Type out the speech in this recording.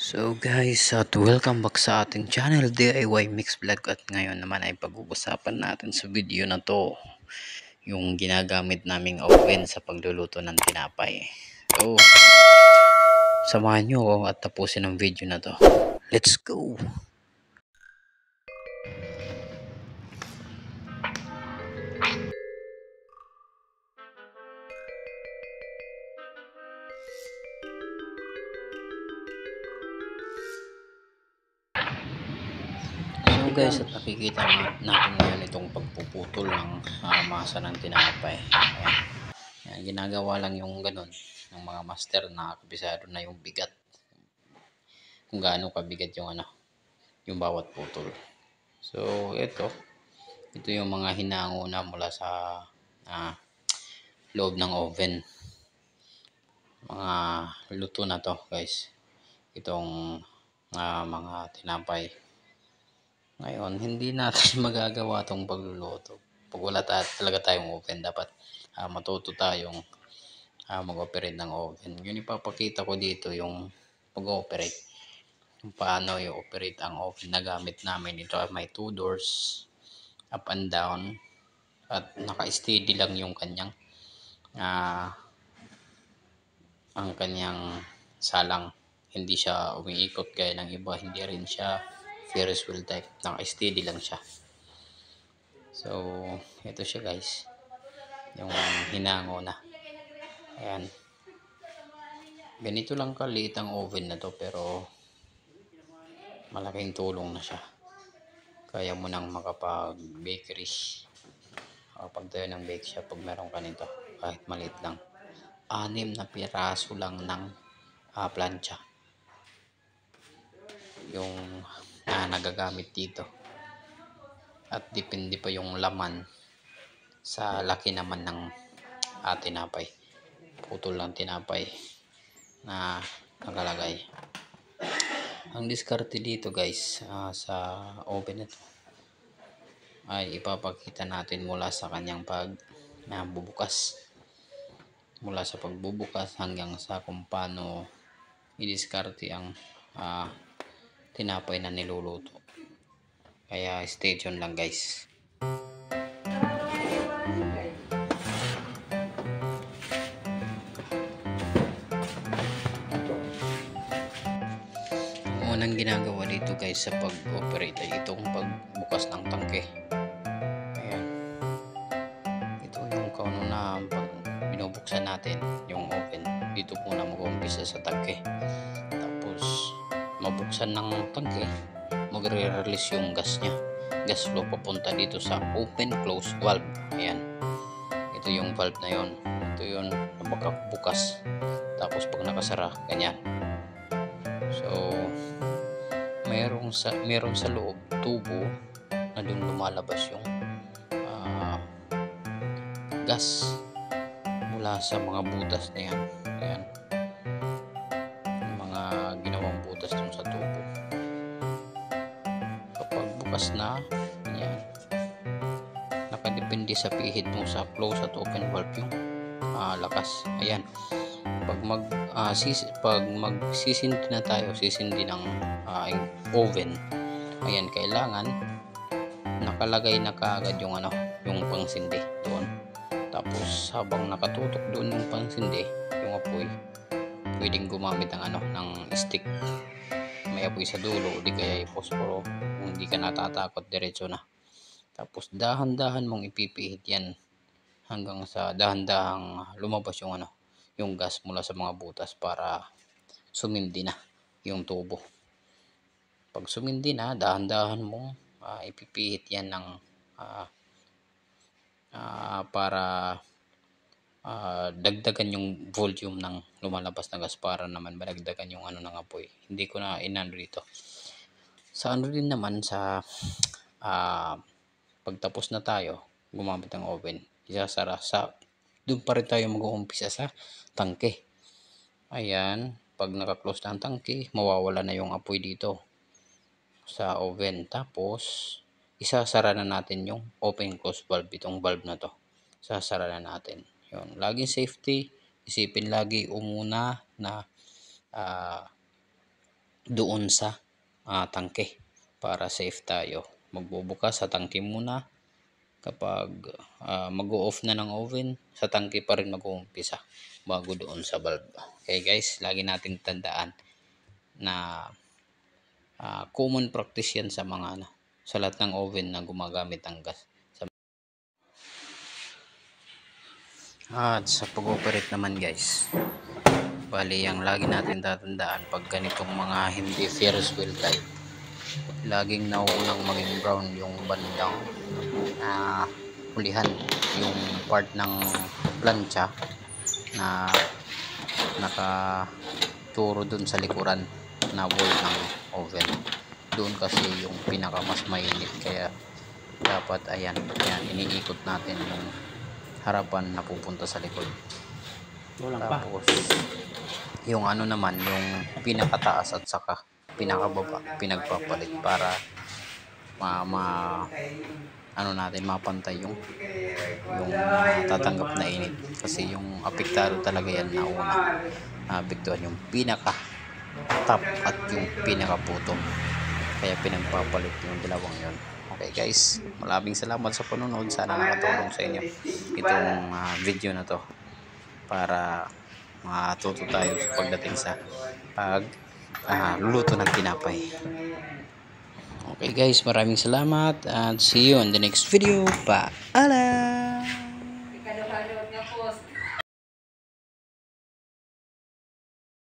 So guys, at welcome back sa ating channel DIY Mix Vlog, at ngayon naman ay pag-uusapan natin sa video na to yung ginagamit naming oven sa pagluluto ng tinapay. So, samahan nyo ako at tapusin ang video na to. Let's go! So guys, at nakikita natin ngayon itong pagpuputol ng masa ng tinapay. Ayan. Ayan, ginagawa lang yung ganun ng mga master na kabisado na yung bigat, kung gaano kabigat yung bawat putol. So ito yung mga hinango na mula sa loob ng oven. Mga luto na to guys, itong mga tinapay. Ngayon, hindi natin magagawa tong pagluluto pag wala talaga tayong oven. Dapat matuto tayong mag-operate ng oven. Yun ipapakita ko dito, yung pag-operate, kung paano i-operate ang oven na gamit namin. Ito ay may 2 doors, up and down, at naka-steady lang yung kanyang ang kanyang salang. Hindi siya umiikot gaya ng iba, hindi rin siya Ferris wheel type, naka-steady lang siya. So ito siya guys, yung hinango na. Ayan, ganito lang kaliit ang oven na to, pero malaking tulong na siya. Kaya mo nang makapag bakery, makapagtayo ng bake shop pag meron ka nito, kahit maliit lang. 6 na piraso lang ng plancha yung nagagamit dito, at depende pa yung laman sa laki naman ng tinapay, putol ng tinapay na nakalagay. Ang diskarte dito guys, sa oven ito ay ipapakita natin mula sa kanyang pagbubukas, mula sa pagbubukas hanggang sa kung paano i-diskarte ang tinapay na niluluto. Kaya stay tuned lang guys. Unang ginagawa dito guys sa pag-operate ay itong pagbukas ng tangke. Ayan, ito yung kauna pag binubuksan natin yung oven. Dito muna mag-umpisa sa tangke, tapos mabuksan ng tangke, magre-release yung gas nya, gas flow papunta dito sa open close valve. Ayan, ito yung valve na yon, ito yun bukas. Tapos pag nakasara, ganyan. So meron sa loob tubo na doon lumalabas yung gas mula sa mga butas na yan. Ayan, yung mga ginawang butas dun sa tubo. Kapag bukas na yan, nakadepende sa pihit mo sa close at open valve yung lakas. Ayan, pag magsisindi na tayo, sisindi ng oven, ayan, kailangan nakalagay na kaagad yung yung pangsindi doon. Tapos habang nakatutok doon yung pangsindi, yung apoy, pwedeng gumamit ng stick, may apoy sa dulo, di kaya posporo, kung hindi ka natatakot, diretso na. Tapos dahan-dahan mong ipipihit yan hanggang sa dahan-dahang lumabas yung gas mula sa mga butas para sumindi na yung tubo. Pag sumindi na, dahan-dahan mong ipipihit yan ng para dagdagan yung volume ng lumalabas na gas, para naman madagdagan yung ng apoy. Hindi ko na inano dito. Sa din naman sa pagtapos na tayo gumamit ng oven, isasara doon pa rin tayo mag-uumpisa sa tangke. Ayan, pag naka-close na ang tangke, mawawala na yung apoy dito sa oven. Tapos isasara na natin yung open close valve, itong valve na to, sasara na natin. Yun, laging safety, isipin lagi umuna na doon sa tangke para safe tayo. Magbubukas sa tangke muna. Kapag mag-o-off na ng oven, sa tangke pa rin mag-uumpisa bago doon sa bulb. Okay guys, lagi natin tandaan na common practice yan sa mga sa lahat ng oven na gumagamit ng gas. At sa pag-operate naman guys, bali ang lagi natin tatandaan pag ganitong mga hindi Ferris wheel type, laging nauunang maging brown yung bandang hulihan, yung part ng plancha na nakaturo dun sa likuran na wall ng oven. Doon kasi yung pinaka mas mainit, kaya dapat ayan iniikot natin yung harapan na pupunta sa likod. Tapos yung naman, yung pinakataas at saka pinakababa pinagpapalit para natin mapantay yung tatanggap na init, kasi yung apektado talaga yan na una naapektuhan yung pinaka top at yung pinaka bottom, kaya pinagpapalit yung dalawang yon. Okay guys, maraming salamat sa panonood. Sana nakatulong sa inyo itong video na to para matuto tayo sa pagdating sa luluto ng tinapay. Okay guys, maraming salamat and see you on the next video. Paalam!